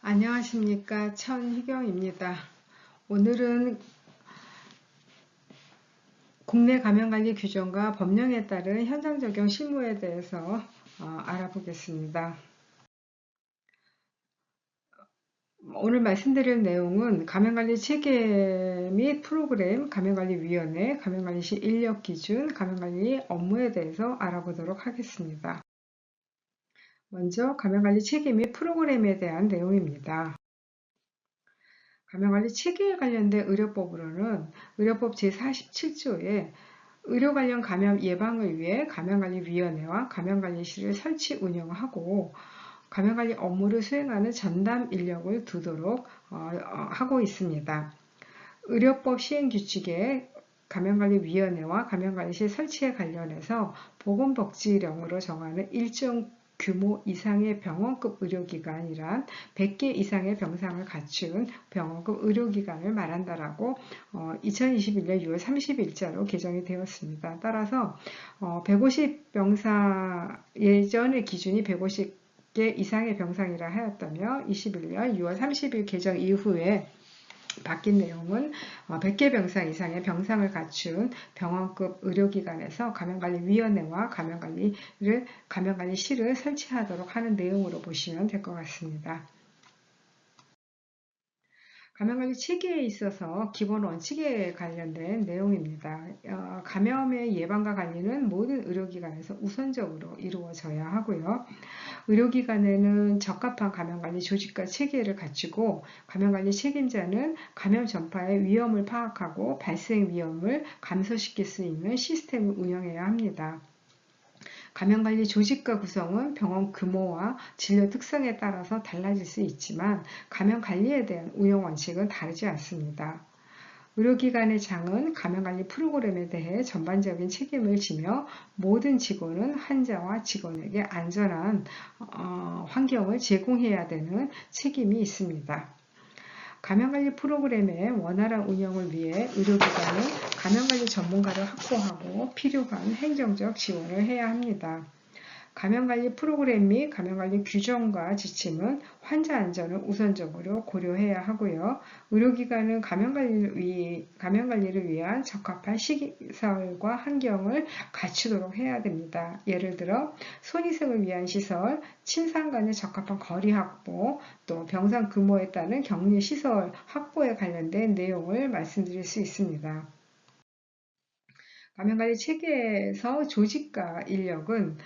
안녕하십니까, 천희경입니다. 오늘은 국내 감염관리 규정과 법령에 따른 현장 적용 실무에 대해서 알아보겠습니다. 오늘 말씀드릴 내용은 감염관리 체계 및 프로그램, 감염관리위원회, 감염관리시 인력 기준, 감염관리 업무에 대해서 알아보도록 하겠습니다. 먼저 감염관리 체계 및 프로그램에 대한 내용입니다. 감염관리 체계에 관련된 의료법으로는 의료법 제47조에 의료 관련 감염 예방을 위해 감염관리위원회와 감염관리실을 설치 운영하고 감염관리 업무를 수행하는 전담 인력을 두도록 하고 있습니다. 의료법 시행규칙에 감염관리위원회와 감염관리실 설치에 관련해서 보건복지령으로 정하는 일정 규모 이상의 병원급 의료기관이란 100개 이상의 병상을 갖춘 병원급 의료기관을 말한다라고 2021년 6월 30일자로 개정이 되었습니다. 따라서 150병상 예전의 기준이 150개 이상의 병상이라 하였다며 21년 6월 30일 개정 이후에 바뀐 내용은 100개 병상 이상의 병상을 갖춘 병원급 의료기관에서 감염관리위원회와 감염관리실을 설치하도록 하는 내용으로 보시면 될 것 같습니다. 감염관리 체계에 있어서 기본 원칙에 관련된 내용입니다. 감염의 예방과 관리는 모든 의료기관에서 우선적으로 이루어져야 하고요. 의료기관에는 적합한 감염관리 조직과 체계를 갖추고 감염관리 책임자는 감염 전파의 위험을 파악하고 발생 위험을 감소시킬 수 있는 시스템을 운영해야 합니다. 감염관리 조직과 구성은 병원 규모와 진료 특성에 따라서 달라질 수 있지만 감염관리에 대한 운영 원칙은 다르지 않습니다. 의료기관의 장은 감염관리 프로그램에 대해 전반적인 책임을 지며 모든 직원은 환자와 직원에게 안전한 환경을 제공해야 되는 책임이 있습니다. 감염관리 프로그램의 원활한 운영을 위해 의료기관은 감염관리 전문가를 확보하고 필요한 행정적 지원을 해야 합니다. 감염관리 프로그램 및 감염관리 규정과 지침은 환자 안전을 우선적으로 고려해야 하고요. 의료기관은 감염관리를 위한 적합한 시설과 환경을 갖추도록 해야 됩니다. 예를 들어 손위생을 위한 시설, 침상 간의 적합한 거리 확보, 또 병상 규모에 따른 격리시설 확보에 관련된 내용을 말씀드릴 수 있습니다. 감염관리 체계에서 조직과 인력은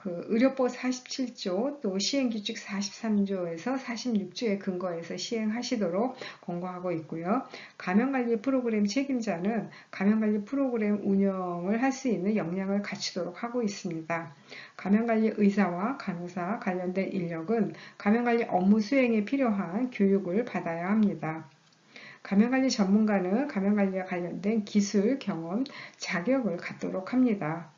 의료법 47조 또 시행규칙 43조에서 46조에 근거해서 시행하시도록 권고하고 있고요. 감염관리 프로그램 책임자는 감염관리 프로그램 운영을 할 수 있는 역량을 갖추도록 하고 있습니다. 감염관리 의사와 간호사 관련된 인력은 감염관리 업무 수행에 필요한 교육을 받아야 합니다. 감염관리 전문가는 감염관리와 관련된 기술, 경험, 자격을 갖도록 합니다.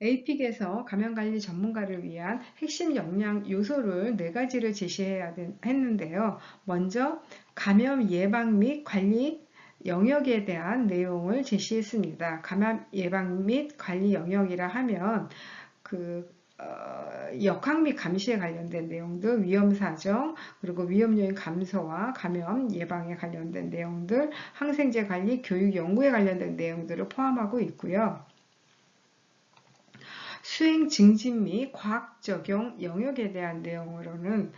APIC에서 감염관리 전문가를 위한 핵심 역량 요소를 4가지를 제시해야 했는데요. 먼저 감염 예방 및 관리 영역에 대한 내용을 제시했습니다. 감염 예방 및 관리 영역이라 하면 역학 및 감시에 관련된 내용들, 위험 사정, 그리고 위험 요인 감소와 감염 예방에 관련된 내용들, 항생제 관리, 교육 연구에 관련된 내용들을 포함하고 있고요. 수행 증진 및 과학 적용 영역에 대한 내용으로는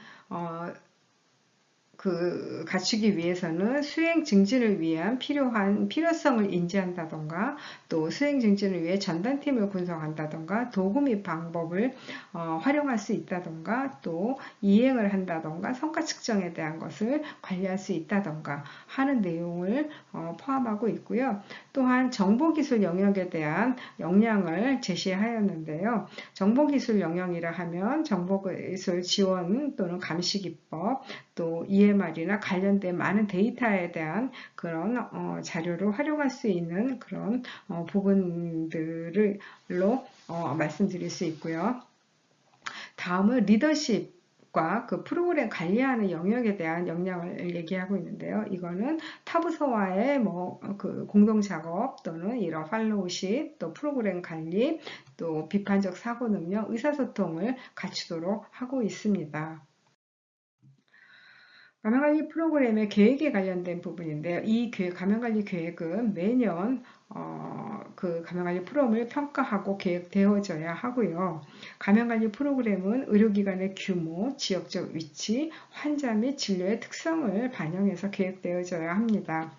갖추기 위해서는 수행 증진을 위한 필요성을 인지한다던가 또 수행 증진을 위해 전담팀을 구성한다던가 도구 및 방법을 활용할 수 있다던가 또 이행을 한다던가 성과 측정에 대한 것을 관리할 수 있다던가 하는 내용을 포함하고 있고요. 또한 정보기술 영역에 대한 역량을 제시하였는데요. 정보기술 영역이라 하면 정보기술 지원 또는 감시 기법, 또 EMR이나 관련된 많은 데이터에 대한 그런 자료를 활용할 수 있는 그런 부분들로 말씀드릴 수 있고요. 다음은 리더십과 그 프로그램 관리하는 영역에 대한 역량을 얘기하고 있는데요. 이거는 타 부서와의 그 공동 작업 또는 이런 팔로우십, 또 프로그램 관리, 또 비판적 사고 능력, 의사소통을 갖추도록 하고 있습니다. 가면관리 프로그램의 계획에 관련된 부분인데요. 이 가면관리 계획은 매년 그 가면관리 프로그램을 평가하고 계획되어져야 하고요. 가면관리 프로그램은 의료기관의 규모, 지역적 위치, 환자 및 진료의 특성을 반영해서 계획되어져야 합니다.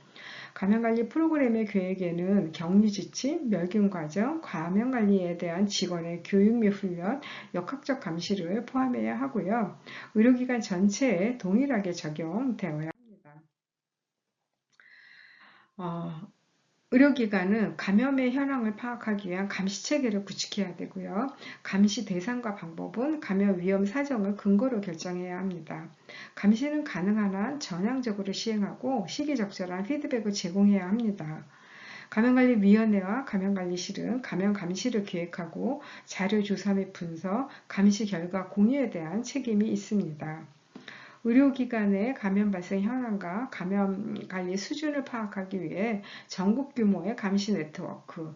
감염관리 프로그램의 계획에는 격리지침, 멸균과정, 감염관리에 대한 직원의 교육 및 훈련, 역학적 감시를 포함해야 하고요. 의료기관 전체에 동일하게 적용되어야 합니다. 의료기관은 감염의 현황을 파악하기 위한 감시체계를 구축해야 되고요. 감시 대상과 방법은 감염 위험 사정을 근거로 결정해야 합니다. 감시는 가능한 한 전향적으로 시행하고 시기적절한 피드백을 제공해야 합니다. 감염관리위원회와 감염관리실은 감염 감시를 기획하고 자료조사 및 분석, 감시 결과 공유에 대한 책임이 있습니다. 의료기관의 감염 발생 현황과 감염 관리 수준을 파악하기 위해 전국 규모의 감시 네트워크,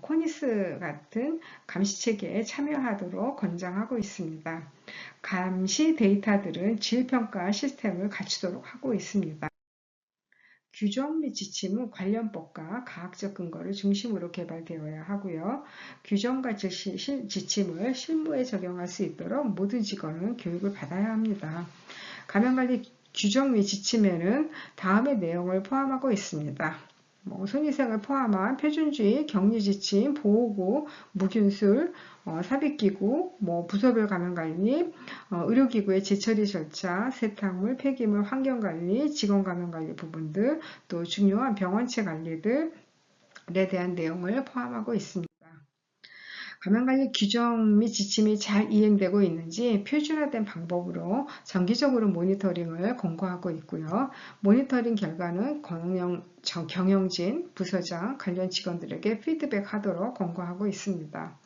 코니스 같은 감시 체계에 참여하도록 권장하고 있습니다. 감시 데이터들은 질평가 시스템을 갖추도록 하고 있습니다. 규정 및 지침은 관련법과 과학적 근거를 중심으로 개발되어야 하고요. 규정과 지침을 실무에 적용할 수 있도록 모든 직원은 교육을 받아야 합니다. 감염관리 규정 및 지침에는 다음의 내용을 포함하고 있습니다. 손위생을 포함한 표준주의, 격리지침, 보호구, 무균술, 삽입기구, 부서별 감염관리, 의료기구의 재처리 절차, 세탁물, 폐기물, 환경관리, 직원감염관리 부분들, 또 중요한 병원체 관리들에 대한 내용을 포함하고 있습니다. 감염관리 규정 및 지침이 잘 이행되고 있는지 표준화된 방법으로 정기적으로 모니터링을 권고하고 있고요. 모니터링 결과는 경영진, 부서장, 관련 직원들에게 피드백하도록 권고하고 있습니다.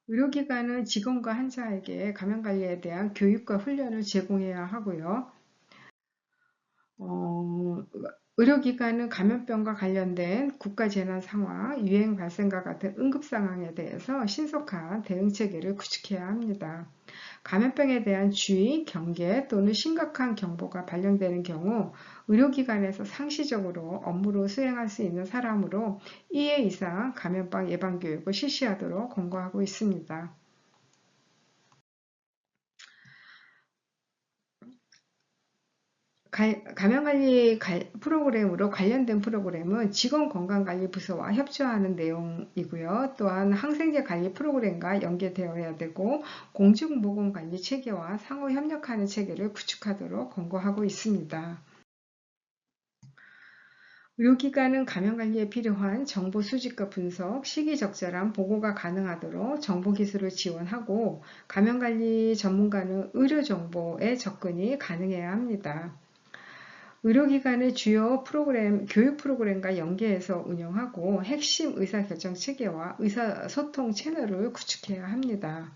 의료기관은 직원과 환자에게 감염관리에 대한 교육과 훈련을 제공해야 하고요. 의료기관은 감염병과 관련된 국가재난 상황, 유행 발생과 같은 응급상황에 대해서 신속한 대응체계를 구축해야 합니다. 감염병에 대한 주의, 경계 또는 심각한 경보가 발령되는 경우 의료기관에서 상시적으로 업무를 수행할 수 있는 사람으로 2회 이상 감염병 예방교육을 실시하도록 권고하고 있습니다. 감염관리 프로그램으로 관련된 프로그램은 직원건강관리부서와 협조하는 내용이고요. 또한 항생제 관리 프로그램과 연계되어야 되고 공중보건관리 체계와 상호 협력하는 체계를 구축하도록 권고하고 있습니다. 의료기관은 감염관리에 필요한 정보 수집과 분석, 시기적절한 보고가 가능하도록 정보기술을 지원하고 감염관리 전문가는 의료정보에 접근이 가능해야 합니다. 의료기관의 주요 교육 프로그램과 연계해서 운영하고 핵심 의사결정 체계와 의사소통 채널을 구축해야 합니다.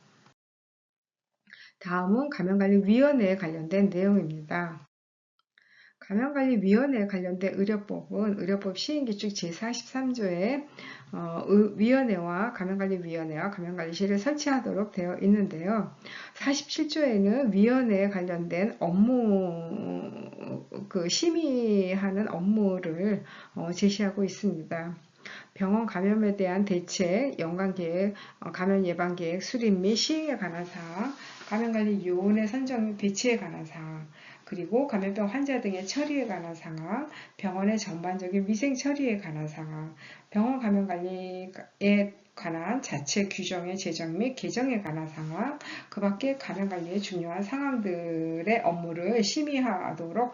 다음은 감염관리위원회에 관련된 내용입니다. 감염관리위원회에 관련된 의료법은 의료법 시행규칙 제43조에 위원회와 감염관리위원회와 감염관리실을 설치하도록 되어 있는데요. 47조에는 위원회에 관련된 업무 심의하는 업무를 제시하고 있습니다. 병원 감염에 대한 대책, 연관계획, 감염 예방계획 수립 및 시행에 관한 사항, 감염관리요원의 선정 및 배치에 관한 사항, 그리고 감염병 환자 등의 처리에 관한 상황, 병원의 전반적인 위생 처리에 관한 상황, 병원 감염관리에 관한 자체 규정의 제정 및 개정에 관한 상황, 그 밖에 감염관리에 중요한 상황들의 업무를 심의하도록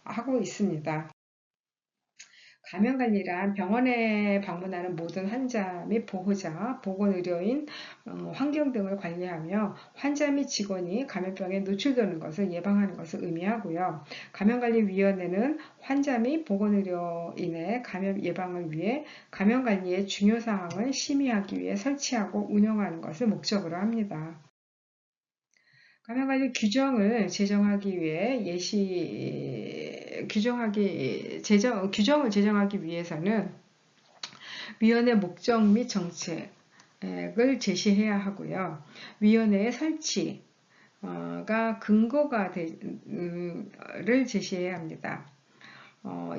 하고 있습니다. 감염관리란 병원에 방문하는 모든 환자 및 보호자, 보건의료인, 환경 등을 관리하며 환자 및 직원이 감염병에 노출되는 것을 예방하는 것을 의미하고요. 감염관리위원회는 환자 및 보건의료인의 감염 예방을 위해 감염관리의 중요 사항을 심의하기 위해 설치하고 운영하는 것을 목적으로 합니다. 감염관리 규정을 제정하기 위해 규정을 제정하기 위해서는 위원회 목적 및 정책을 제시해야 하고요. 위원회의 설치가 근거를 제시해야 합니다.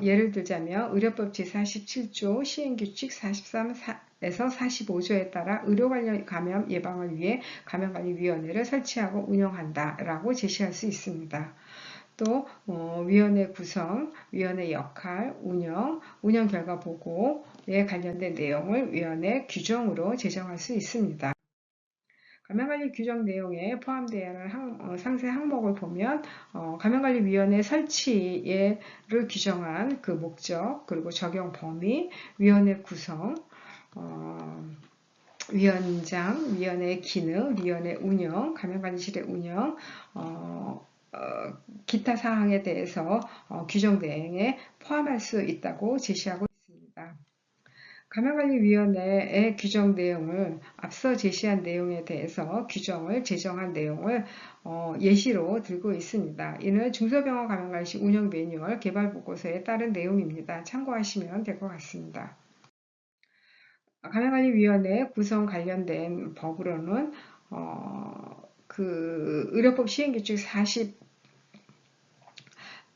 예를 들자면 의료법 제47조 시행규칙 43에서 45조에 따라 의료 관련 감염 예방을 위해 감염관리위원회를 설치하고 운영한다라고 제시할 수 있습니다. 또 위원회 구성, 위원회 역할, 운영 결과 보고에 관련된 내용을 위원회 규정으로 제정할 수 있습니다. 감염관리 규정 내용에 포함되어 있는 상세 항목을 보면 감염관리위원회 설치를 규정한 그 목적, 그리고 적용 범위, 위원회 구성, 위원장, 위원회 기능, 위원회 운영, 감염관리실의 운영, 기타 사항에 대해서 규정 내용에 포함할 수 있다고 제시하고 있습니다. 감염관리위원회의 규정 내용을 앞서 제시한 내용에 대해서 규정을 제정한 내용을 예시로 들고 있습니다. 이는 중소병원 감염관리실 운영 매뉴얼 개발 보고서에 따른 내용입니다. 참고하시면 될 것 같습니다. 감염관리위원회 구성 관련된 법으로는 의료법 시행규칙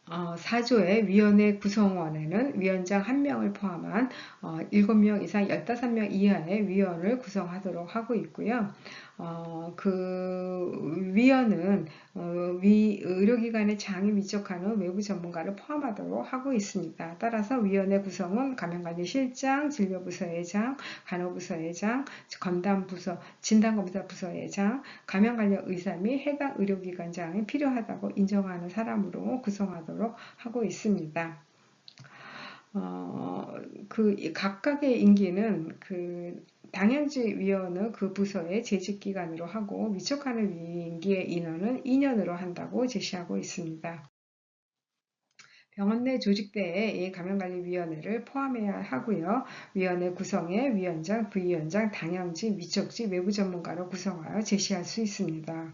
4조의 위원회 구성원에는 위원장 1명을 포함한 7명 이상 15명 이하의 위원을 구성하도록 하고 있고요. 그 위원은 의료기관의 장이 위촉하는 외부 전문가를 포함하도록 하고 있습니다. 따라서 위원회 구성은 감염관리실장, 진료부서의장, 간호부서의장, 건담부서, 진단검사부서의장, 감염관련 의사 및 해당 의료기관장이 필요하다고 인정하는 사람으로 구성하도록 하고 있습니다. 각각의 임기는 당연직 위원은 그 부서의 재직기간으로 하고 위촉하는 임기의 인원은 2년으로 한다고 제시하고 있습니다. 병원 내 조직대에 이 감염관리위원회를 포함해야 하고요. 위원회 구성에 위원장, 부위원장, 당연직, 위촉직, 외부 전문가로 구성하여 제시할 수 있습니다.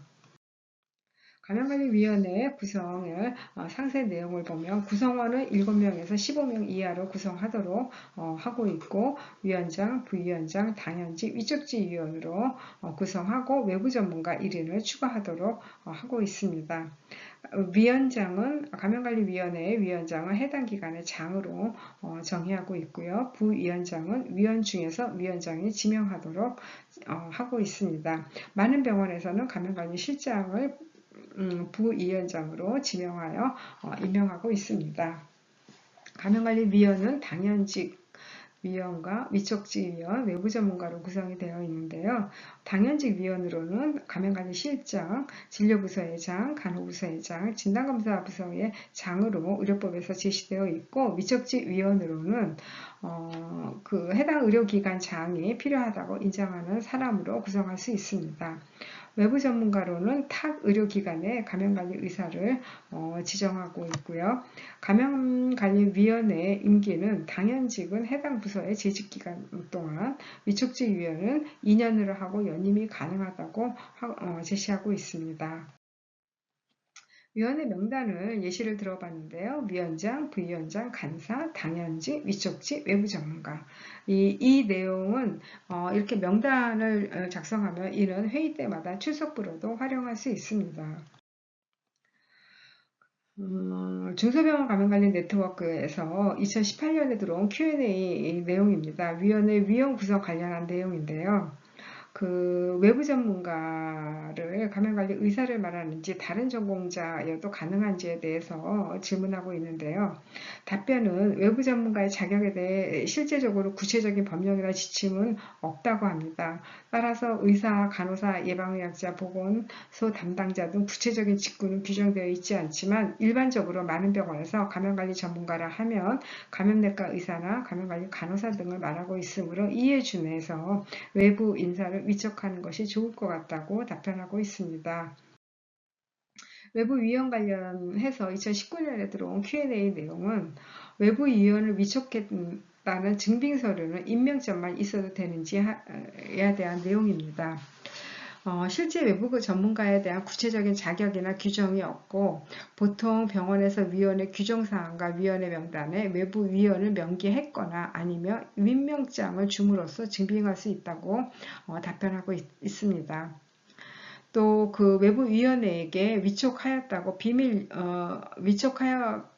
감염관리위원회 구성을 상세 내용을 보면 구성원은 7명에서 15명 이하로 구성하도록 하고 있고 위원장, 부위원장, 당연직, 위촉직 위원으로 구성하고 외부 전문가 1인을 추가하도록 하고 있습니다. 위원장은 감염관리위원회의 위원장은 해당 기관의 장으로 정의하고 있고요. 부위원장은 위원 중에서 위원장이 지명하도록 하고 있습니다. 많은 병원에서는 감염관리실장을 부위원장으로 지명하여 임명하고 있습니다. 감염관리위원은 당연직 위원과 위촉직 위원, 외부 전문가로 구성이 되어 있는데요. 당연직 위원으로는 감염관리실장, 진료부서의 장, 간호부서의 장, 진단검사부서의 장으로 의료법에서 제시되어 있고 위촉직 위원으로는 해당 의료기관 장이 필요하다고 인정하는 사람으로 구성할 수 있습니다. 외부 전문가로는 타 의료기관의 감염관리 의사를 지정하고 있고요. 감염관리위원회 임기는 당연직은 해당 부서의 재직기간 동안, 위촉직 위원은 2년으로 하고 연임이 가능하다고 제시하고 있습니다. 위원회 명단을 예시를 들어봤는데요. 위원장, 부위원장, 간사, 당연직, 위촉직, 외부 전문가. 이 내용은 이렇게 명단을 작성하면 이는 회의 때마다 출석부로도 활용할 수 있습니다. 중소병원 감염관리 네트워크에서 2018년에 들어온 Q&A 내용입니다. 위원회 위원 구성 관련한 내용인데요. 그 외부 전문가를 감염관리 의사를 말하는지 다른 전공자여도 가능한지에 대해서 질문하고 있는데요. 답변은 외부 전문가의 자격에 대해 실제적으로 구체적인 법령이나 지침은 없다고 합니다. 따라서 의사, 간호사, 예방의학자, 보건소 담당자 등 구체적인 직군은 규정되어 있지 않지만 일반적으로 많은 병원에서 감염관리 전문가라 하면 감염내과 의사나 감염관리 간호사 등을 말하고 있으므로 이해 준해서 외부 인사를 위촉하는 것이 좋을 것 같다고 답변하고 있습니다. 외부 위원 관련해서 2019년에 들어온 Q&A 내용은 외부 위원을 위촉했다는 증빙 서류는 임명점만 있어도 되는지에 대한 내용입니다. 실제 외부 전문가에 대한 구체적인 자격이나 규정이 없고 보통 병원에서 위원회 규정사항과 위원회 명단에 외부 위원을 명기했거나 아니면 임명장을 줌으로써 증빙할 수 있다고 답변하고 있습니다. 또 그 외부 위원회에게 위촉하였다고 위촉하였다는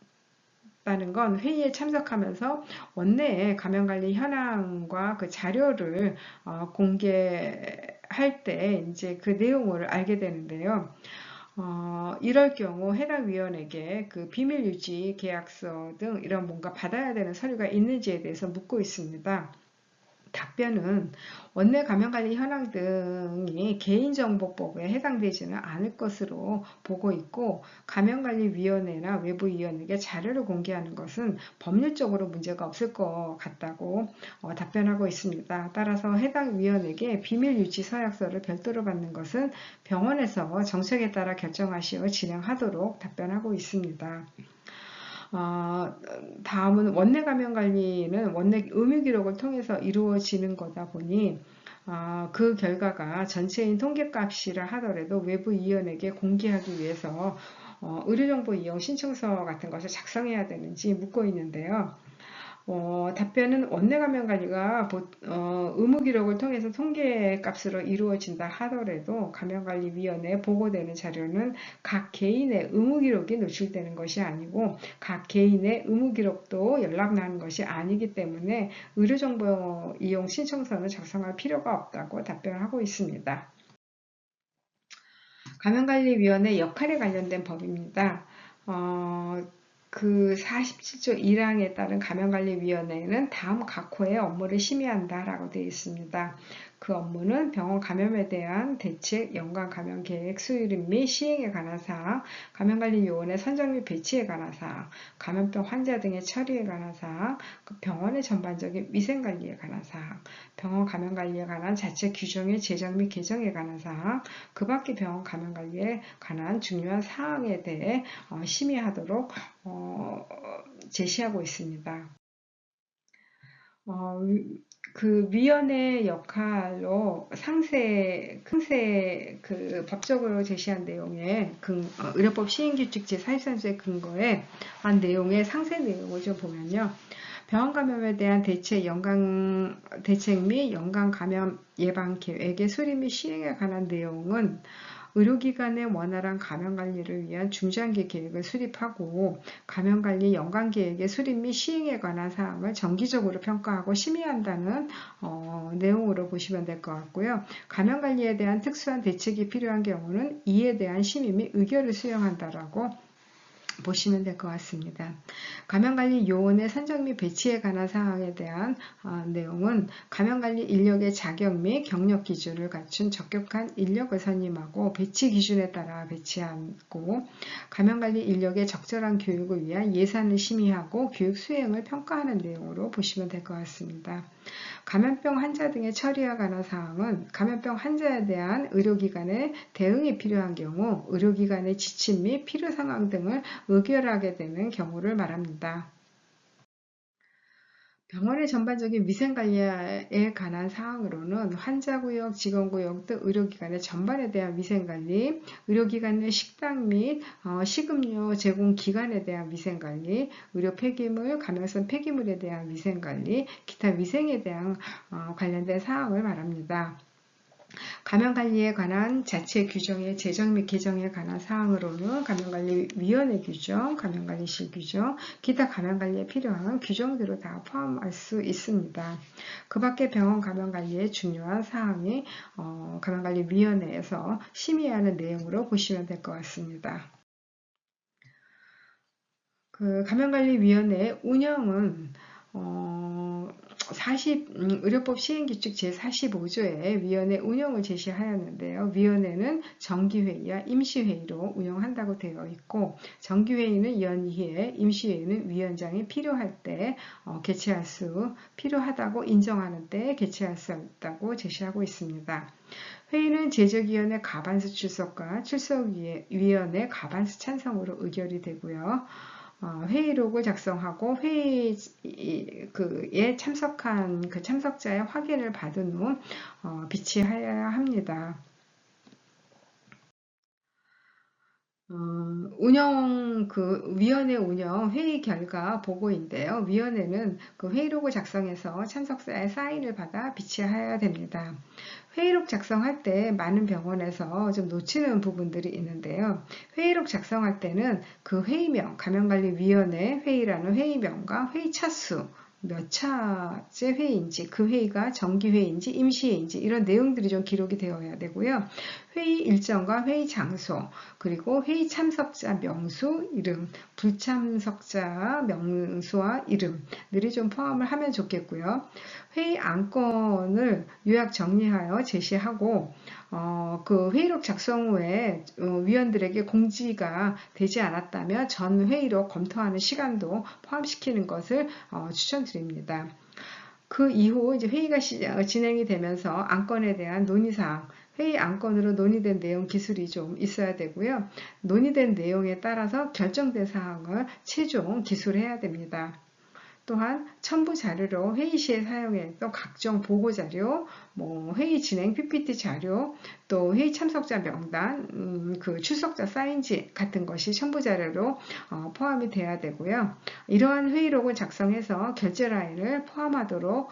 건 회의에 참석하면서 원내에 감염관리 현황과 그 자료를 공개할 때 이제 그 내용을 알게 되는데요. 이럴 경우 해당 위원에게 그 비밀 유지 계약서 등 이런 뭔가 받아야 되는 서류가 있는지에 대해서 묻고 있습니다. 답변은 원내 감염관리 현황 등이 개인정보법에 해당되지는 않을 것으로 보고 있고 감염관리위원회나 외부위원에게 자료를 공개하는 것은 법률적으로 문제가 없을 것 같다고 답변하고 있습니다. 따라서 해당 위원에게 비밀유지 서약서를 별도로 받는 것은 병원에서 정책에 따라 결정하시어 진행하도록 답변하고 있습니다. 다음은 원내 감염 관리는 원내 의무 기록을 통해서 이루어지는 거다 보니 그 결과가 전체인 통계값이라 하더라도 외부 위원에게 공개하기 위해서 의료정보 이용 신청서 같은 것을 작성해야 되는지 묻고 있는데요. 답변은 원내 감염 관리가 의무 기록을 통해서 통계값으로 이루어진다 하더라도 감염관리위원회에 보고되는 자료는 각 개인의 의무 기록이 노출되는 것이 아니고 각 개인의 의무 기록도 연락나는 것이 아니기 때문에 의료정보 이용 신청서는 작성할 필요가 없다고 답변하고 있습니다. 감염관리위원회 역할에 관련된 법입니다. 그 47조 1항에 따른 감염관리위원회는 다음 각 호의 업무를 심의한다라고 되어 있습니다. 그 업무는 병원 감염에 대한 대책, 연간 감염 계획 수립 및 시행에 관한 사항, 감염관리요원의 선정 및 배치에 관한 사항, 감염병 환자 등의 처리에 관한 사항, 병원의 전반적인 위생관리에 관한 사항, 병원 감염관리에 관한 자체 규정의 제정 및 개정에 관한 사항, 그 밖의 병원 감염관리에 관한 중요한 사항에 대해 심의하도록 제시하고 있습니다. 그 위원회 역할로 상세 그 법적으로 제시한 내용의 의료법 시행규칙 제43조의 근거에 한 내용의 상세 내용을 좀 보면요. 병원 감염에 대한 대책 및 연간 감염 예방 계획의 수립 및 시행에 관한 내용은 의료기관의 원활한 감염관리를 위한 중장기 계획을 수립하고 감염관리 연간계획의 수립 및 시행에 관한 사항을 정기적으로 평가하고 심의한다는 내용으로 보시면 될 것 같고요. 감염관리에 대한 특수한 대책이 필요한 경우는 이에 대한 심의 및 의결을 수용한다라고 보시면 될 것 같습니다. 감염관리 요원의 선정 및 배치에 관한 사항에 대한 내용은 감염관리 인력의 자격 및 경력 기준을 갖춘 적격한 인력을 선임하고 배치 기준에 따라 배치하고 감염관리 인력의 적절한 교육을 위한 예산을 심의하고 교육 수행을 평가하는 내용으로 보시면 될 것 같습니다. 감염병 환자 등의 처리에 관한 사항은 감염병 환자에 대한 의료기관의 대응이 필요한 경우 의료기관의 지침 및 필요 상황 등을 의결하게 되는 경우를 말합니다. 병원의 전반적인 위생관리에 관한 사항으로는 환자구역, 직원구역 등 의료기관의 전반에 대한 위생관리, 의료기관 의 식당 및 식음료 제공 기관에 대한 위생관리, 의료 폐기물, 감염성 폐기물에 대한 위생관리, 기타 위생에 대한 관련된 사항을 말합니다. 감염관리에 관한 자체 규정의 제정 및 개정에 관한 사항으로는 감염관리위원회 규정, 감염관리실 규정, 기타 감염관리에 필요한 규정들을 다 포함할 수 있습니다. 그 밖에 병원 감염관리에 중요한 사항이 감염관리위원회에서 심의하는 내용으로 보시면 될 것 같습니다. 그 감염관리위원회 운영은 의료법 시행규칙 제45조에 위원회 운영을 제시하였는데요. 위원회는 정기회의와 임시회의로 운영한다고 되어 있고, 정기회의는 연희회, 임시회의는 위원장이 필요할 때 필요하다고 인정하는 때 개최할 수 있다고 제시하고 있습니다. 회의는 제적위원회 가반수 출석과 출석위원회 가반수 찬성으로 의결이 되고요. 회의록을 작성하고 회의에 참석한 그 참석자의 확인을 받은 후 비치하여야 합니다. 위원회 운영 회의 결과 보고인데요. 위원회는 그 회의록을 작성해서 참석자의 사인을 받아 비치하여야 됩니다. 회의록 작성할 때 많은 병원에서 좀 놓치는 부분들이 있는데요. 회의록 작성할 때는 그 회의명, 감염관리위원회 회의라는 회의명과 회의 차수, 몇 차째 회의인지, 그 회의가 정기회의인지 임시회의인지 이런 내용들이 좀 기록이 되어야 되고요. 회의 일정과 회의 장소, 그리고 회의 참석자 명수, 이름, 불참석자 명수와 이름들이 좀 포함을 하면 좋겠고요. 회의 안건을 요약 정리하여 제시하고 그 회의록 작성 후에 위원들에게 공지가 되지 않았다면 전 회의록 검토하는 시간도 포함시키는 것을 추천드립니다. 그 이후 이제 회의가 진행이 되면서 안건에 대한 논의사항, 회의 안건으로 논의된 내용 기술이 좀 있어야 되고요. 논의된 내용에 따라서 결정된 사항을 최종 기술해야 됩니다. 또한 첨부 자료로 회의 시에 사용했던 각종 보고 자료, 회의 진행 PPT 자료, 또 회의 참석자 명단, 그 출석자 사인지 같은 것이 첨부 자료로 포함이 돼야 되고요. 이러한 회의록을 작성해서 결제 라인을 포함하도록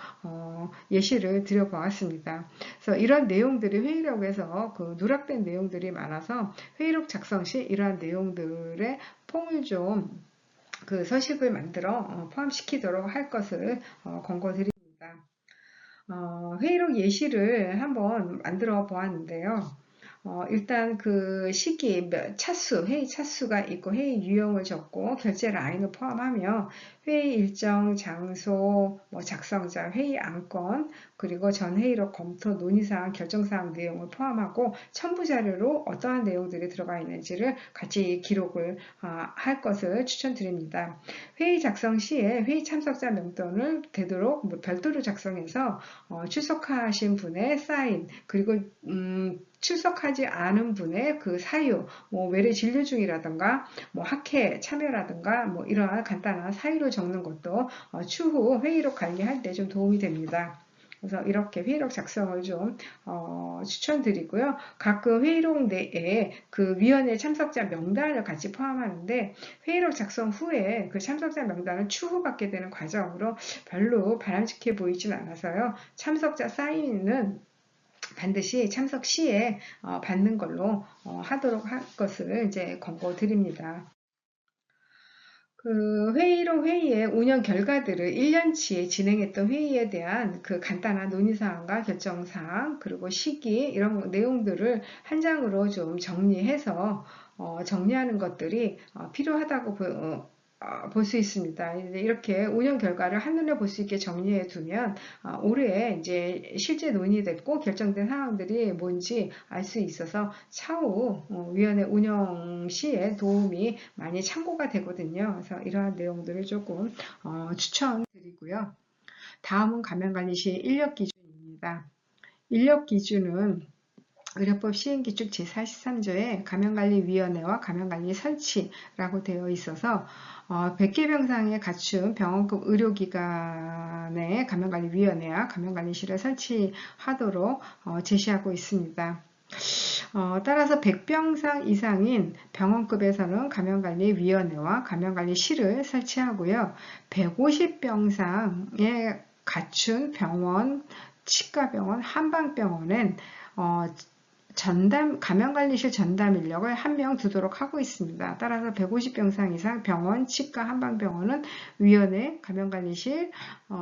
예시를 드려보았습니다. 그래서 이런 내용들이 회의록에서 그 누락된 내용들이 많아서 회의록 작성 시 이러한 내용들의 폼을 좀 그 서식을 만들어 포함시키도록 할 것을 권고드립니다. 회의록 예시를 한번 만들어 보았는데요. 일단 그 시기, 회의 차수가 있고 회의 유형을 적고 결제 라인을 포함하며 회의 일정, 장소, 작성자, 회의 안건, 그리고 전 회의록 검토, 논의사항, 결정사항 내용을 포함하고 첨부 자료로 어떠한 내용들이 들어가 있는지를 같이 기록을 할 것을 추천드립니다. 회의 작성 시에 회의 참석자 명단을 되도록 별도로 작성해서 출석하신 분의 사인, 그리고 출석하지 않은 분의 그 사유, 외래 진료 중이라든가, 학회 참여라든가, 이러한 간단한 사유를 적는 것도 추후 회의록 관리할 때 좀 도움이 됩니다. 그래서 이렇게 회의록 작성을 좀 추천드리고요. 가끔 회의록 내에 그 위원회 참석자 명단을 같이 포함하는데 회의록 작성 후에 그 참석자 명단을 추후 받게 되는 과정으로 별로 바람직해 보이진 않아서요. 참석자 사인은 반드시 참석 시에 받는 걸로 하도록 할 것을 이제 권고드립니다. 그 회의의 운영 결과들을 1년치에 진행했던 회의에 대한 그 간단한 논의사항과 결정사항, 그리고 시기, 이런 내용들을 한 장으로 좀 정리해서 정리하는 것들이 필요하다고 볼 수 있습니다. 이렇게 운영 결과를 한눈에 볼 수 있게 정리해 두면 올해 이제 실제 논의됐고 결정된 사항들이 뭔지 알 수 있어서 차후 위원회 운영 시에 도움이 많이 참고가 되거든요. 그래서 이러한 내용들을 조금 추천드리고요. 다음은 감염관리실 인력기준입니다. 인력기준은 의료법 시행규칙 제43조에 감염관리위원회와 감염관리 설치라고 되어 있어서 100개 병상에 갖춘 병원급 의료기관의 감염관리위원회와 감염관리실을 설치하도록 제시하고 있습니다. 따라서 100병상 이상인 병원급에서는 감염관리위원회와 감염관리실을 설치하고요. 150병상에 갖춘 병원, 치과병원, 한방병원은 감염관리실 전담 인력을 1명 두도록 하고 있습니다. 따라서 150병상 이상 병원, 치과, 한방병원은 위원회, 감염관리실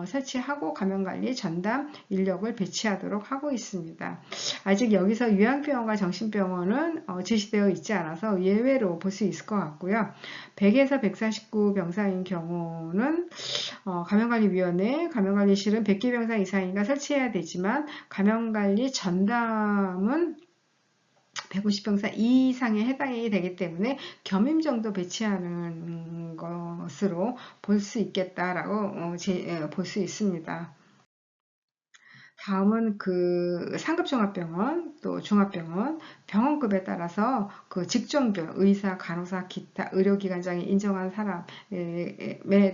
설치하고 감염관리 전담 인력을 배치하도록 하고 있습니다. 아직 여기서 요양병원과 정신병원은 제시되어 있지 않아서 예외로 볼 수 있을 것 같고요. 100에서 149병상인 경우는 감염관리위원회, 감염관리실은 100개 병상 이상인가 설치해야 되지만 감염관리 전담은 150병상 이상에 해당이 되기 때문에 겸임 정도 배치하는 것으로 볼 수 있겠다라고 볼 수 있습니다. 다음은 그 상급 종합병원, 또 중합병원, 병원급에 따라서 그 직종별 의사, 간호사, 기타 의료기관장이 인정한 사람에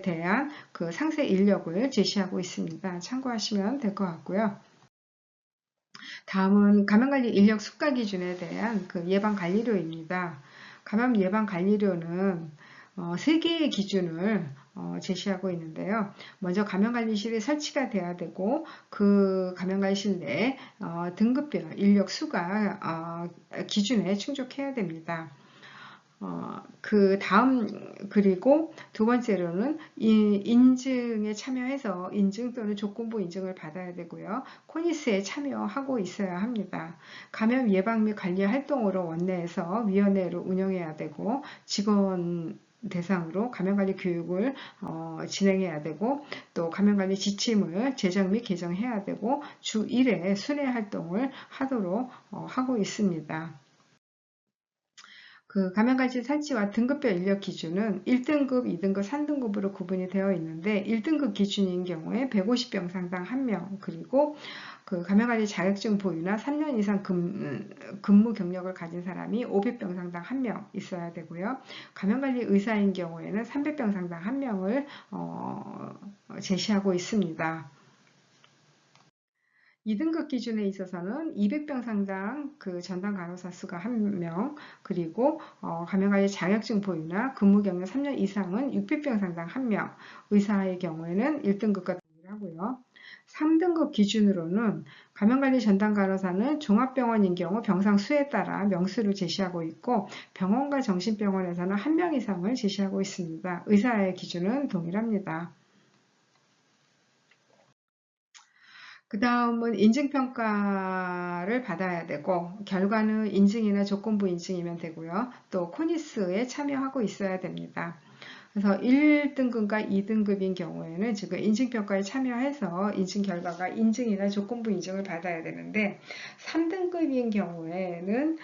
대한 그 상세 인력을 제시하고 있습니다. 참고하시면 될 것 같고요. 다음은 감염관리 인력 수가 기준에 대한 그 예방관리료입니다. 감염 예방관리료는 3개의 기준을 제시하고 있는데요. 먼저 감염관리실이 설치가 돼야 되고 그 감염관리실 내에 등급별 인력 수가 기준에 충족해야 됩니다. 그 다음 그리고 두 번째로는 인증에 참여해서 인증 또는 조건부 인증을 받아야 되고요. 코니스에 참여하고 있어야 합니다. 감염 예방 및 관리 활동으로 원내에서 위원회를 운영해야 되고 직원 대상으로 감염관리 교육을 진행해야 되고 또 감염관리 지침을 제정 및 개정해야 되고 주 1회 순회 활동을 하도록 하고 있습니다. 그 감염관리 설치와 등급별 인력 기준은 1등급, 2등급, 3등급으로 구분이 되어 있는데 1등급 기준인 경우에 150병상당 1명 그리고 그 감염관리 자격증 보유나 3년 이상 근무 경력을 가진 사람이 500병상당 1명 있어야 되고요. 감염관리 의사인 경우에는 300병상당 1명을 제시하고 있습니다. 2등급 기준에 있어서는 200병상당 그 전담 간호사 수가 1명, 그리고 감염관리 자격증 보유나 근무 경력 3년 이상은 600병상당 1명, 의사의 경우에는 1등급과 동일하고요. 3등급 기준으로는 감염관리 전담 간호사는 종합병원인 경우 병상 수에 따라 명수를 제시하고 있고 병원과 정신병원에서는 1명 이상을 제시하고 있습니다. 의사의 기준은 동일합니다. 그 다음은 인증평가를 받아야 되고 결과는 인증이나 조건부 인증이면 되고요. 또 코니스에 참여하고 있어야 됩니다. 그래서 1등급과 2등급인 경우에는 지금 인증평가에 참여해서 인증 결과가 인증이나 조건부 인증을 받아야 되는데 3등급인 경우에는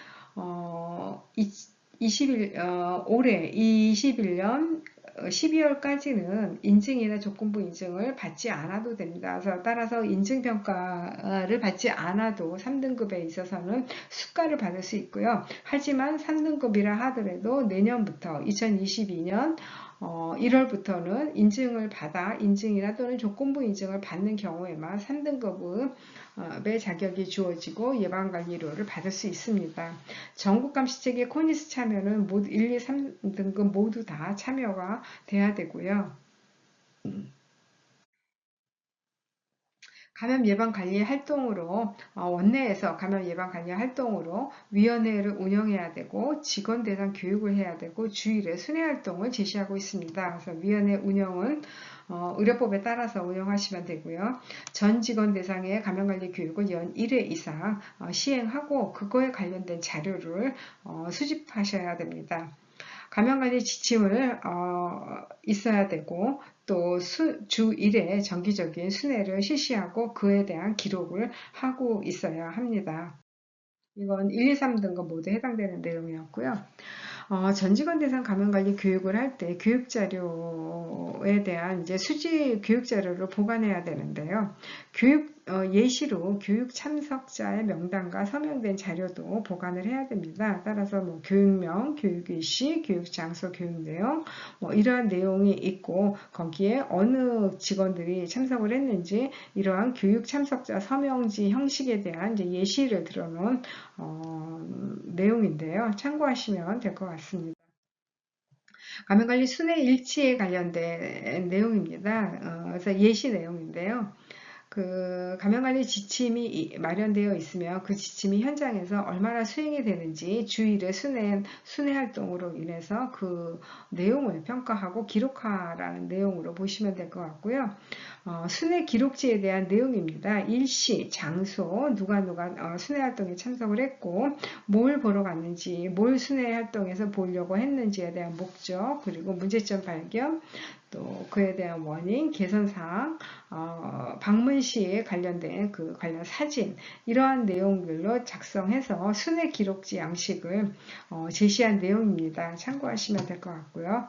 올해 21년 12월까지는 인증이나 조건부 인증을 받지 않아도 됩니다. 그래서 따라서 인증평가를 받지 않아도 3등급에 있어서는 수가를 받을 수 있고요. 하지만 3등급이라 하더라도 내년부터 2022년 1월부터는 인증을 받아 인증이나 또는 조건부 인증을 받는 경우에만 3등급의 자격이 주어지고 예방관리료를 받을 수 있습니다. 전국감시체계 코니스 참여는 모두 1, 2, 3등급 모두 다 참여가 돼야 되고요. 감염 예방 관리 활동으로 원내에서 감염 예방 관리 활동으로 위원회를 운영해야 되고 직원 대상 교육을 해야 되고 주일에 순회 활동을 제시하고 있습니다. 그래서 위원회 운영은 의료법에 따라서 운영하시면 되고요. 전 직원 대상의 감염관리 교육을 연 1회 이상 시행하고 그거에 관련된 자료를 수집하셔야 됩니다. 감염관리 지침을 있어야 되고 또 주 1회 정기적인 순회를 실시하고 그에 대한 기록을 하고 있어야 합니다. 이건 1, 2, 3등급 모두 해당되는 내용이었고요. 전 직원 대상 감염관리 교육을 할 때 교육자료에 대한 이제 수지 교육자료를 보관해야 되는데요. 예시로 교육 참석자의 명단과 서명된 자료도 보관을 해야 됩니다. 따라서 뭐 교육명, 교육일시, 교육장소, 교육내용 이러한 내용이 있고 거기에 어느 직원들이 참석을 했는지 이러한 교육 참석자 서명지 형식에 대한 이제 예시를 들어놓은 내용인데요. 참고하시면 될 것 같습니다. 감염관리 순회 일치에 관련된 내용입니다. 그래서 예시 내용인데요. 그 감염관리 지침이 마련되어 있으면 그 지침이 현장에서 얼마나 수행이 되는지 주의를 순회 활동으로 인해서 그 내용을 평가하고 기록하라는 내용으로 보시면 될 것 같고요. 순회 기록지에 대한 내용입니다. 일시, 장소, 누가 순회 활동에 참석을 했고 뭘 보러 갔는지, 뭘 순회 활동에서 보려고 했는지에 대한 목적, 그리고 문제점 발견, 또 그에 대한 원인, 개선사항, 방문 시에 관련된 그 관련 사진, 이러한 내용들로 작성해서 순회 기록지 양식을 제시한 내용입니다. 참고하시면 될 것 같고요.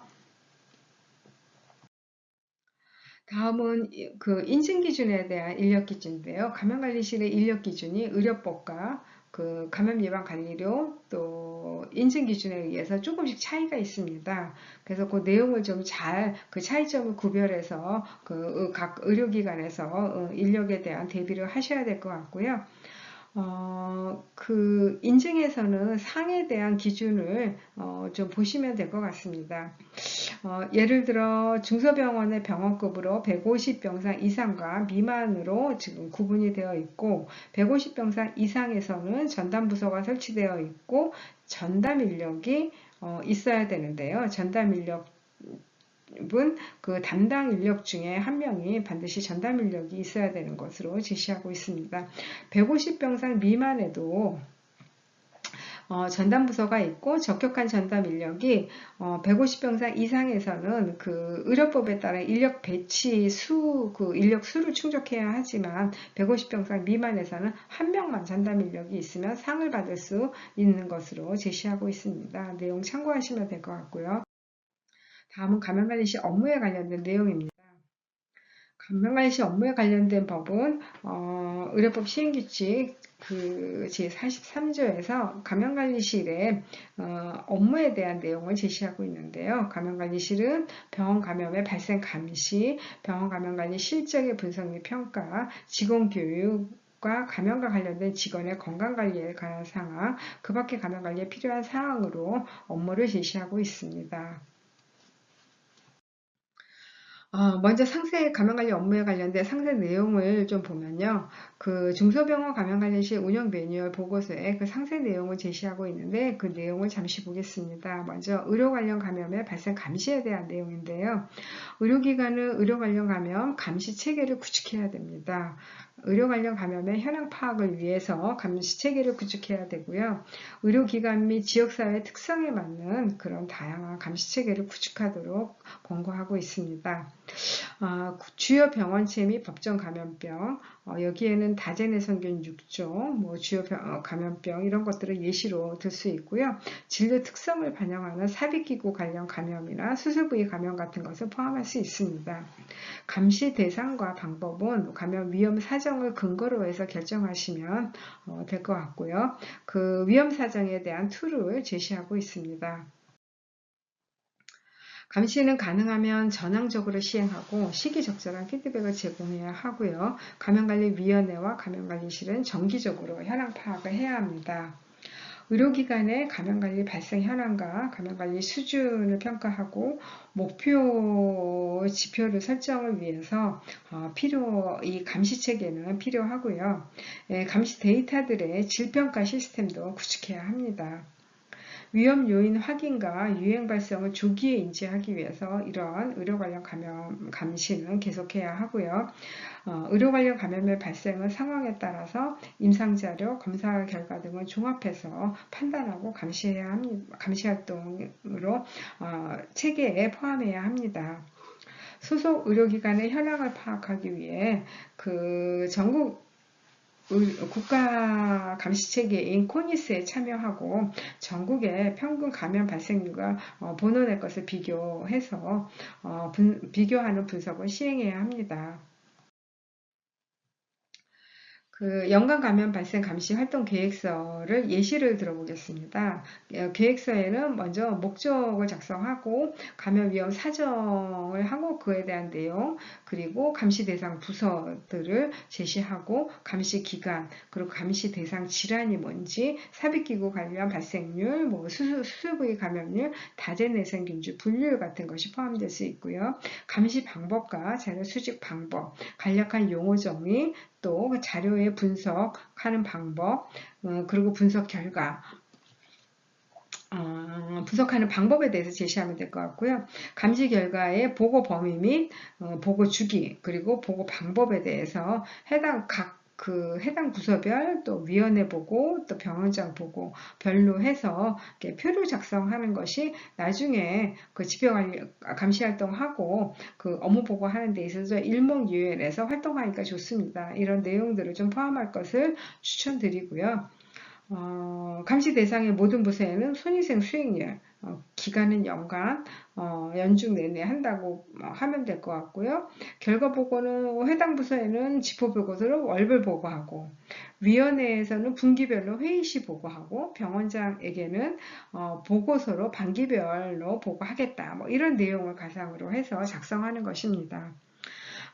다음은 그 인증 기준에 대한 인력 기준인데요. 감염관리실의 인력 기준이 의료법과 그 감염 예방 관리료 또 인증 기준에 의해서 조금씩 차이가 있습니다. 그래서 그 내용을 좀 잘 그 차이점을 구별해서 그 각 의료기관에서 인력에 대한 대비를 하셔야 될 것 같고요. 그 인증에서는 상에 대한 기준을 좀 보시면 될 것 같습니다. 예를 들어 중소병원의 병원급으로 150병상 이상과 미만으로 지금 구분이 되어 있고 150병상 이상에서는 전담부서가 설치되어 있고 전담 인력이 있어야 되는데요. 전담 인력 그 담당 인력 중에 한 명이 반드시 전담 인력이 있어야 되는 것으로 제시하고 있습니다. 150병상 미만에도 전담부서가 있고 적격한 전담 인력이 150병상 이상에서는 그 의료법에 따라 인력 배치 그 인력 수를 충족해야 하지만 150병상 미만에서는 한 명만 전담 인력이 있으면 상을 받을 수 있는 것으로 제시하고 있습니다. 내용 참고하시면 될 것 같고요. 다음은 감염관리시 업무에 관련된 내용입니다. 감염관리시 업무에 관련된 법은 의료법 시행규칙 그 제43조에서 감염관리실의 업무에 대한 내용을 제시하고 있는데요. 감염관리실은 병원 감염의 발생 감시, 병원 감염관리 실적의 분석 및 평가, 직원 교육, 과 감염과 관련된 직원의 건강관리에 관한 사항, 그 밖에 감염관리에 필요한 사항으로 업무를 제시하고 있습니다. 먼저 상세 감염관리 업무에 관련된 상세 내용을 좀 보면요. 그 중소병원 감염관리실 운영 매뉴얼 보고서에 그 상세 내용을 제시하고 있는데 그 내용을 잠시 보겠습니다. 먼저 의료 관련 감염의 발생 감시에 대한 내용인데요. 의료기관은 의료 관련 감염 감시 체계를 구축해야 됩니다. 의료 관련 감염의 현황 파악을 위해서 감시 체계를 구축해야 되고요. 의료기관 및 지역사회 특성에 맞는 그런 다양한 감시 체계를 구축하도록 권고하고 있습니다. 주요 병원체 및 법정 감염병, 여기에는 다제내성균 6종, 뭐 주요 감염병 이런 것들을 예시로 들 수 있고요. 진료 특성을 반영하는 삽입기구 관련 감염이나 수술부위 감염 같은 것을 포함할 수 있습니다. 감시 대상과 방법은 감염 위험 사정을 근거로 해서 결정하시면 될 것 같고요. 그 위험 사정에 대한 툴을 제시하고 있습니다. 감시는 가능하면 전향적으로 시행하고 시기적절한 피드백을 제공해야 하고요. 감염관리위원회와 감염관리실은 정기적으로 현황 파악을 해야 합니다. 의료기관의 감염관리 발생 현황과 감염관리 수준을 평가하고 목표 지표를 설정을 위해서 이 감시체계는 필요하고요. 감시 데이터들의 질평가 시스템도 구축해야 합니다. 위험 요인 확인과 유행 발생을 조기에 인지하기 위해서 이러한 의료 관련 감염 감시는 계속해야 하고요. 의료 관련 감염의 발생은 상황에 따라서 임상자료, 검사 결과 등을 종합해서 판단하고 감시해야 합니다. 감시 활동으로 체계에 포함해야 합니다. 소속 의료기관의 현황을 파악하기 위해 그 전국 국가 감시체계인 코니스에 참여하고 전국의 평균 감염 발생률과 본원의 것을 비교해서 비교하는 분석을 시행해야 합니다. 그 연간 감염 발생 감시 활동 계획서를 예시를 들어보겠습니다. 계획서에는 먼저 목적을 작성하고 감염 위험 사정을 하고 그에 대한 내용, 그리고 감시 대상 부서들을 제시하고 감시 기간, 그리고 감시 대상 질환이 뭔지, 삽입기구 관련 발생률, 뭐 수수부위 감염률, 다제내생균주 분류 같은 것이 포함될 수 있고요. 감시 방법과 자료 수집 방법, 간략한 용어 정의, 또 자료의 분석하는 방법, 그리고 분석 결과, 분석하는 방법에 대해서 제시하면 될 것 같고요. 감시 결과의 보고 범위 및 보고 주기, 그리고 보고 방법에 대해서 해당 부서별, 또 위원회 보고, 또 병원장 보고 별로 해서 이렇게 표를 작성하는 것이 나중에 그 감시 활동하고 그 업무 보고 하는 데 있어서 일목요연해서 활동하니까 좋습니다. 이런 내용들을 좀 포함할 것을 추천드리고요. 감시 대상의 모든 부서에는 손위생 수행률, 기간은 연간, 연중 내내 한다고 하면 될 것 같고요. 결과 보고는 해당 부서에는 지표 보고서를 월별 보고하고, 위원회에서는 분기별로 회의시 보고하고, 병원장에게는 보고서로 반기별로 보고하겠다. 뭐 이런 내용을 가상으로 해서 작성하는 것입니다.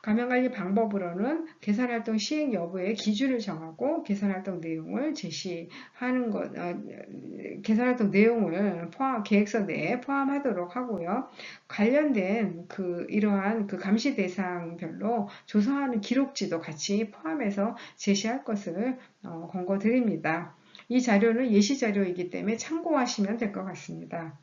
감염관리 방법으로는 개선활동 시행 여부의 기준을 정하고 개선활동 내용을 제시하는 것, 개선활동 내용을 계획서 내에 포함하도록 하고요. 관련된 이러한 감시 대상별로 조사하는 기록지도 같이 포함해서 제시할 것을 권고드립니다. 이 자료는 예시 자료이기 때문에 참고하시면 될 것 같습니다.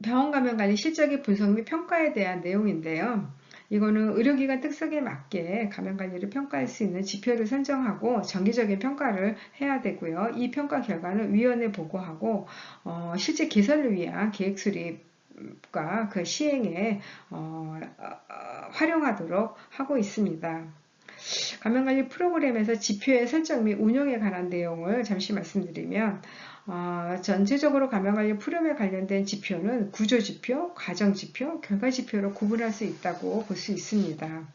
병원 감염 관리 실적의 분석 및 평가에 대한 내용인데요. 이거는 의료기관 특성에 맞게 감염 관리를 평가할 수 있는 지표를 선정하고 정기적인 평가를 해야 되고요. 이 평가 결과는 위원회에 보고하고 실제 개선을 위한 계획 수립과 그 시행에 활용하도록 하고 있습니다. 감염관리 프로그램에서 지표의 설정 및 운영에 관한 내용을 잠시 말씀드리면 전체적으로 감염관리 프로그램에 관련된 지표는 구조지표, 과정지표, 결과지표로 구분할 수 있다고 볼 수 있습니다.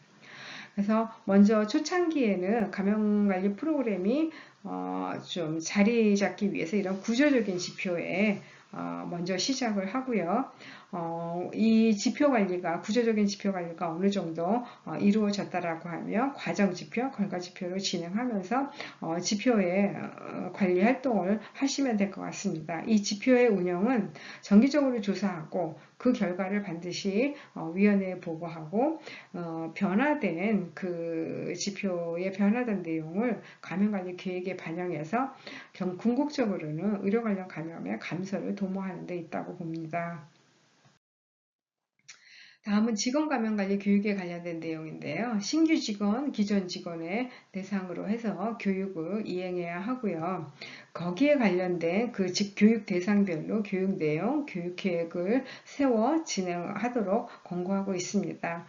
그래서 먼저 초창기에는 감염관리 프로그램이 좀 자리 잡기 위해서 이런 구조적인 지표에 먼저 시작을 하고요. 이 지표 관리가, 구조적인 지표 관리가 어느 정도 이루어졌다라고 하면 과정 지표, 결과 지표로 진행하면서 지표의 관리 활동을 하시면 될 것 같습니다. 이 지표의 운영은 정기적으로 조사하고 그 결과를 반드시 위원회에 보고하고 변화된 그 지표의 변화된 내용을 감염관리 계획에 반영해서 궁극적으로는 의료 관련 감염의 감소를 도모하는 데 있다고 봅니다. 다음은 직원 감염 관리 교육에 관련된 내용인데요. 신규 직원, 기존 직원의 대상으로 해서 교육을 이행해야 하고요. 거기에 관련된 그 교육 대상별로 교육 내용, 교육 계획을 세워 진행하도록 권고하고 있습니다.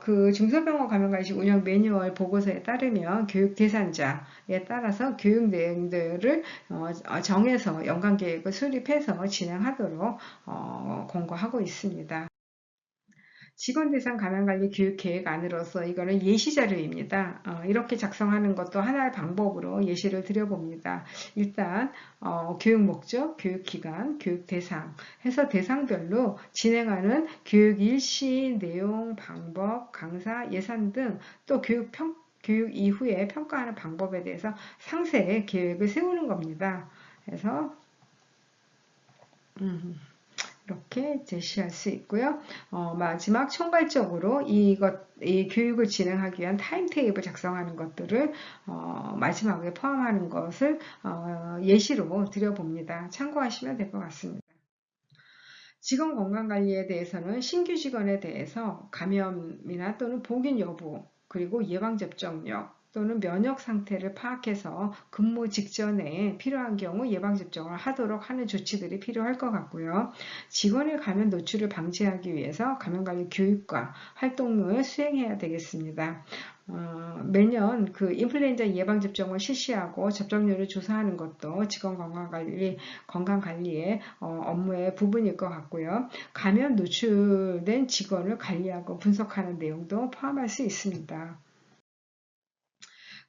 그 중소병원 감염관리 운영 매뉴얼 보고서에 따르면 교육 대상자에 따라서 교육 내용들을 정해서 연간 계획을 수립해서 진행하도록 권고하고 있습니다. 직원 대상 감염관리 교육 계획안으로서 이거는 예시 자료입니다. 이렇게 작성하는 것도 하나의 방법으로 예시를 드려봅니다. 일단 교육 목적, 교육 기간, 교육 대상 해서 대상별로 진행하는 교육 일시, 내용, 방법, 강사, 예산 등 또 교육 이후에 평가하는 방법에 대해서 상세히 계획을 세우는 겁니다. 그래서 이렇게 제시할 수 있고요. 마지막 총괄적으로 이 교육을 진행하기 위한 타임테이블 작성하는 것들을 마지막에 포함하는 것을 예시로 드려봅니다. 참고하시면 될 것 같습니다. 직원 건강관리에 대해서는 신규 직원에 대해서 감염이나 또는 복인 여부, 그리고 예방접종력, 또는 면역 상태를 파악해서 근무 직전에 필요한 경우 예방접종을 하도록 하는 조치들이 필요할 것 같고요. 직원의 감염 노출을 방지하기 위해서 감염관리 교육과 활동을 수행해야 되겠습니다. 매년 그 인플루엔자 예방접종을 실시하고 접종률을 조사하는 것도 직원 건강관리의 업무의 부분일 것 같고요. 감염 노출된 직원을 관리하고 분석하는 내용도 포함할 수 있습니다.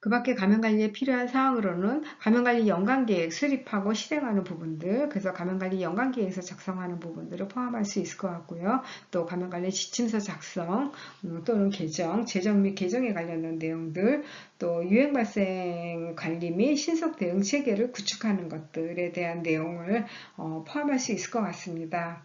그 밖에 감염관리에 필요한 사항으로는 감염관리 연간계획 수립하고 실행하는 부분들, 그래서 감염관리 연간계획에서 작성하는 부분들을 포함할 수 있을 것 같고요. 또 감염관리 지침서 작성 또는 제정 및 개정에 관련된 내용들, 또 유행 발생 관리 및 신속 대응 체계를 구축하는 것들에 대한 내용을 포함할 수 있을 것 같습니다.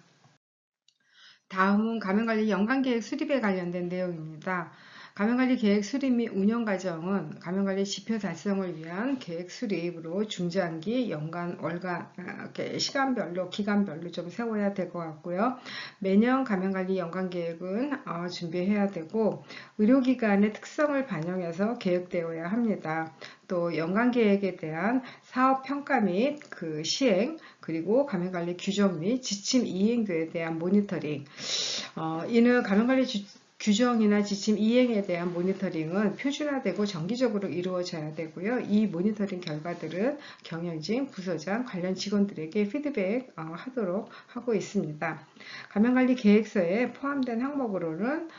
다음은 감염관리 연간계획 수립에 관련된 내용입니다. 감염관리 계획 수립 및 운영 과정은 감염관리 지표 달성을 위한 계획 수립으로 중장기, 연간, 월간, 시간별로, 기간별로 좀 세워야 될 것 같고요. 매년 감염관리 연간계획은 준비해야 되고 의료기관의 특성을 반영해서 계획되어야 합니다. 또 연간계획에 대한 사업평가 및 그 시행, 그리고 감염관리 규정 및 지침 이행도에 대한 모니터링, 이는 감염관리 규정이나 지침 이행에 대한 모니터링은 표준화되고 정기적으로 이루어져야 되고요. 이 모니터링 결과들은 경영진, 부서장, 관련 직원들에게 피드백 하도록 하고 있습니다. 감염관리 계획서에 포함된 항목으로는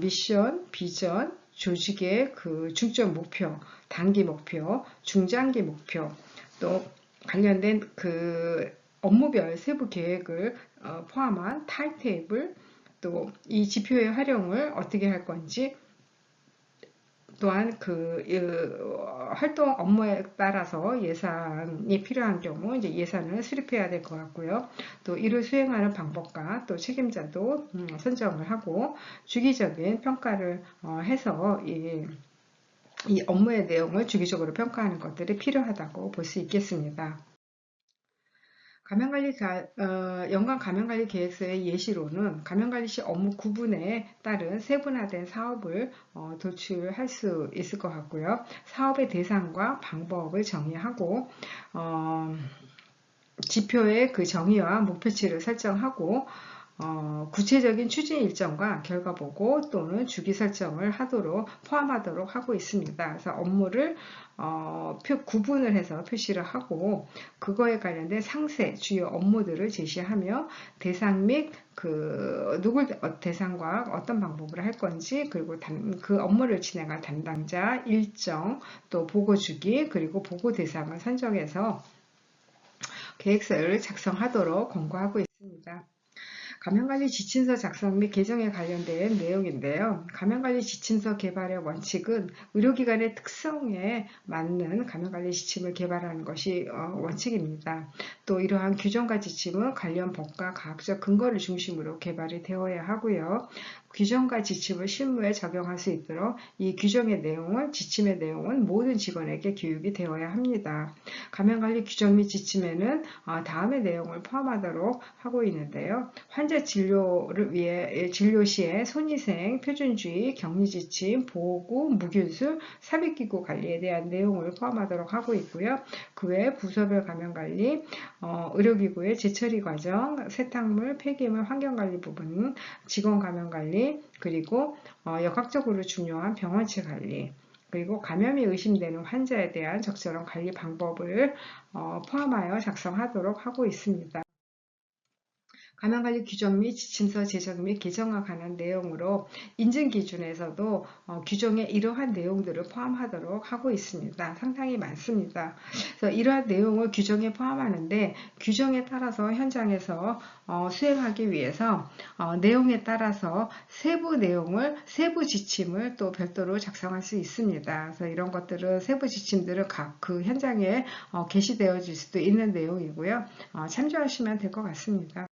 미션, 비전, 조직의 그 중점 목표, 단기 목표, 중장기 목표, 또 관련된 그 업무별 세부 계획을 포함한 타임테이블, 또 이 지표의 활용을 어떻게 할 건지, 또한 그 활동 업무에 따라서 예산이 필요한 경우 이제 예산을 수립해야 될 것 같고요. 또 이를 수행하는 방법과 또 책임자도 선정을 하고 주기적인 평가를 해서 이 업무의 내용을 주기적으로 평가하는 것들이 필요하다고 볼 수 있겠습니다. 연간 감염관리 계획서의 예시로는 감염관리 시 업무 구분에 따른 세분화된 사업을 도출할 수 있을 것 같고요. 사업의 대상과 방법을 정의하고 지표의 그 정의와 목표치를 설정하고 구체적인 추진 일정과 결과 보고 또는 주기 설정을 포함하도록 하고 있습니다. 그래서 업무를 구분을 해서 표시를 하고 그거에 관련된 상세 주요 업무들을 제시하며 대상 및 누굴 대상과 어떤 방법으로 할 건지, 그리고 그 업무를 진행할 담당자 일정, 또 보고 주기, 그리고 보고 대상을 선정해서 계획서를 작성하도록 권고하고 있습니다. 감염관리 지침서 작성 및 개정에 관련된 내용인데요. 감염관리 지침서 개발의 원칙은 의료기관의 특성에 맞는 감염관리 지침을 개발하는 것이 원칙입니다. 또 이러한 규정과 지침은 관련 법과 과학적 근거를 중심으로 개발이 되어야 하고요. 규정과 지침을 실무에 적용할 수 있도록 이 규정의 내용은 지침의 내용은 모든 직원에게 교육이 되어야 합니다. 감염관리 규정 및 지침에는 다음의 내용을 포함하도록 하고 있는데요. 환자 진료를 위해 진료 시에 손위생, 표준주의, 격리지침, 보호구, 무균술, 삽입기구 관리에 대한 내용을 포함하도록 하고 있고요. 그 외에 부서별 감염관리, 의료기구의 재처리 과정, 세탁물, 폐기물, 환경관리 부분, 직원 감염관리, 그리고 역학적으로 중요한 병원체 관리, 그리고 감염이 의심되는 환자에 대한 적절한 관리 방법을 포함하여 작성하도록 하고 있습니다. 감염관리 규정 및 지침서 제정 및 개정과 관한 내용으로 인증기준에서도 규정에 이러한 내용들을 포함하도록 하고 있습니다. 상당히 많습니다. 그래서 이러한 내용을 규정에 포함하는데 규정에 따라서 현장에서 수행하기 위해서 내용에 따라서 세부 지침을 또 별도로 작성할 수 있습니다. 그래서 이런 것들은 세부 지침들은 각 그 현장에 게시되어질 수도 있는 내용이고요. 참조하시면 될 것 같습니다.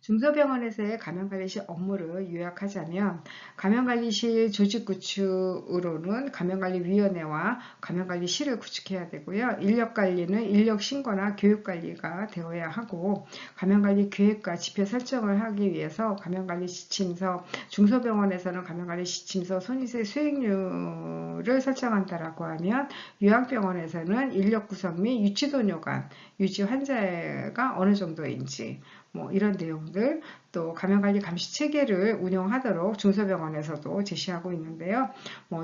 중소병원에서의 감염관리실 업무를 요약하자면 감염관리실 조직 구축으로는 감염관리위원회와 감염관리실을 구축해야 되고요. 인력관리는 인력신고나 교육관리가 되어야 하고 감염관리 계획과 지표 설정을 하기 위해서 감염관리 지침서, 중소병원에서는 감염관리 지침서 손위생 수행률을 설정한다라고 하면 요양병원에서는 인력 구성 및 유치도뇨관, 유지 환자가 어느 정도인지 이런 내용들, 또 감염관리 감시 체계를 운영하도록 중소병원에서도 제시하고 있는데요.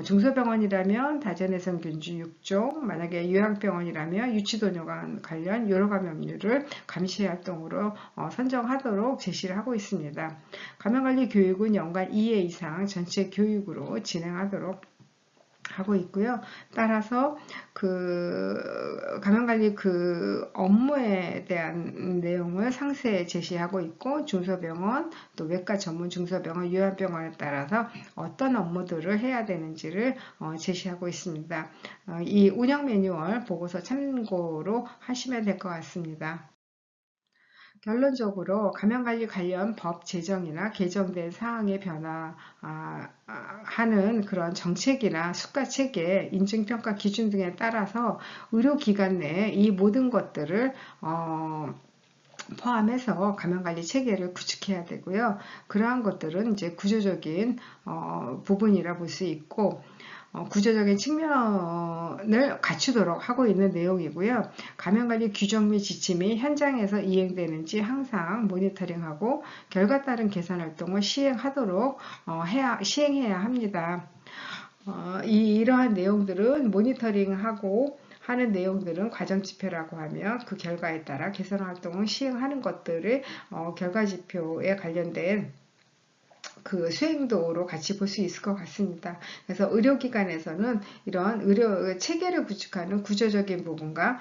중소병원이라면 다전해성균주 6종, 만약에 요양병원이라면 유치도뇨관 관련 여러 감염류를 감시 활동으로 선정하도록 제시를 하고 있습니다. 감염관리 교육은 연간 2회 이상 전체 교육으로 진행하도록 하고 있고요. 따라서 감염관리 업무에 대한 내용을 상세히 제시하고 있고, 중소병원, 또 외과 전문 중소병원, 요양병원에 따라서 어떤 업무들을 해야 되는지를 제시하고 있습니다. 이 운영 매뉴얼 보고서 참고로 하시면 될 것 같습니다. 결론적으로 감염관리 관련 법 제정이나 개정된 사항에 변화하는 그런 정책이나 수가체계, 인증평가 기준 등에 따라서 의료기관 내에 이 모든 것들을 포함해서 감염관리 체계를 구축해야 되고요. 그러한 것들은 이제 구조적인 부분이라 볼 수 있고, 구조적인 측면을 갖추도록 하고 있는 내용이고요. 감염관리 규정 및 지침이 현장에서 이행되는지 항상 모니터링하고 결과 따른 개선 활동을 시행하도록 시행해야 합니다. 이러한 내용들은 모니터링하고 하는 내용들은 과정지표라고 하며 그 결과에 따라 개선 활동을 시행하는 것들을 결과지표에 관련된 수행도로 같이 볼 수 있을 것 같습니다. 그래서 의료기관에서는 이런 의료 체계를 구축하는 구조적인 부분과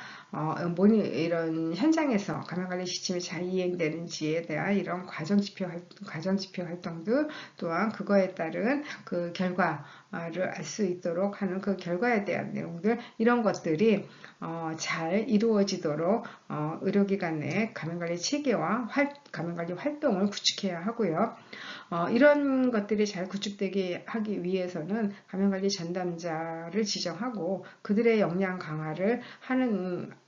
이런 현장에서 감염관리 지침이 잘 이행되는지에 대한 이런 과정지표 활동들, 또한 그거에 따른 그 결과를 알 수 있도록 하는 그 결과에 대한 내용들, 이런 것들이 잘 이루어지도록 의료기관 내 감염관리 체계와 감염관리 활동을 구축해야 하고요. 이런 것들이 잘 구축되게 하기 위해서는 감염관리 전담자를 지정하고 그들의 역량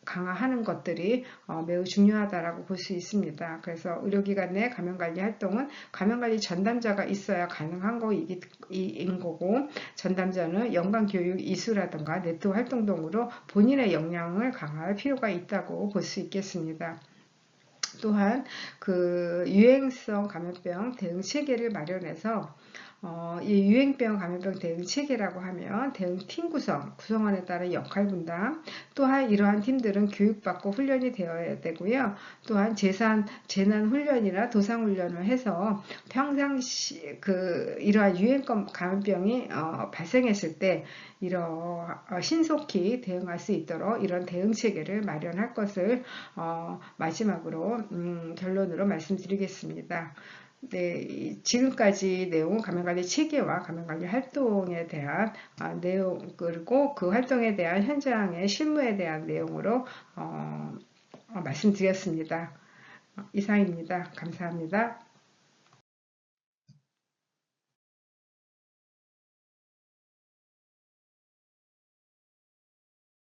강화하는 것들이 매우 중요하다라고 볼 수 있습니다. 그래서 의료기관 내 감염관리 활동은 감염관리 전담자가 있어야 가능한 거인 거고, 전담자는 연관교육 이수라든가 네트워크 활동 등으로 본인의 역량을 강화할 필요가 있다고 볼 수 있겠습니다. 또한 유행성 감염병 대응 체계를 마련해서 이 유행병 감염병 대응 체계라고 하면 대응팀 구성원에 따른 역할 분담, 또한 이러한 팀들은 교육받고 훈련이 되어야 되고요. 또한 재난 훈련이나 도상 훈련을 해서 평상시 이러한 유행성 감염병이 발생했을 때 신속히 대응할 수 있도록 이런 대응 체계를 마련할 것을 마지막으로 결론으로 말씀드리겠습니다. 네, 지금까지 내용은 감염관리 체계와 감염관리 활동에 대한 내용, 그리고 그 활동에 대한 현장의 실무에 대한 내용으로 말씀드렸습니다. 이상입니다. 감사합니다.